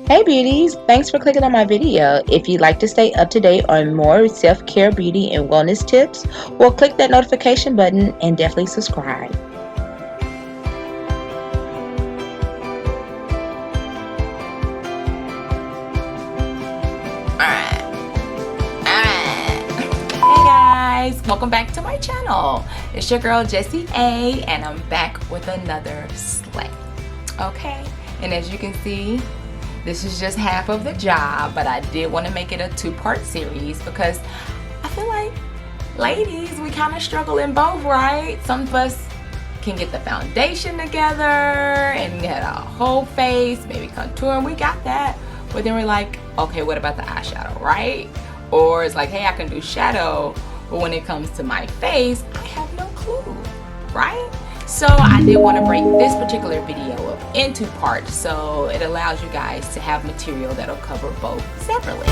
Hey beauties, thanks for clicking on my video. If you'd like to stay up to date on more self-care, beauty, and wellness tips, well, click that notification button and definitely subscribe. Hey guys, welcome back to my channel. It's your girl Jessie A, and I'm back with another slay. Okay, and as you can see, this is just half of the job, but I did want to make it a two-part series because I feel like, ladies, we kind of struggle in both, right? Some of us can get the foundation together and get a whole face, maybe contour, and we got that. But then we're like, okay, what about the eyeshadow, right? Or it's like, hey, I can do shadow, but when it comes to my face, I have no clue, right? So I did want to break this particular video up into parts so it allows you guys to have material that'll cover both separately.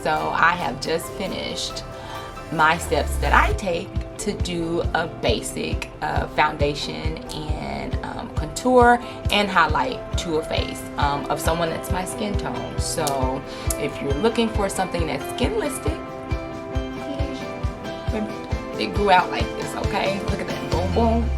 So I have just finished my steps that I take to do a basic foundation and contour and highlight to a face of someone that's my skin tone. So if you're looking for something that's skinlistic, it grew out like this, okay? Look at that, boom, boom.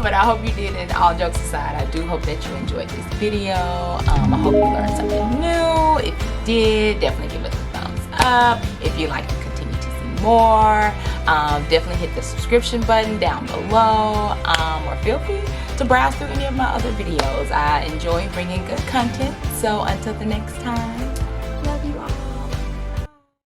But I hope you did, and all jokes aside, I do hope that you enjoyed this video. I hope you learned something new. If you did, definitely give it a thumbs up. If you'd like to continue to see more, definitely hit the subscription button down below, or feel free to browse through any of my other videos. I enjoy bringing good content, so until the next time,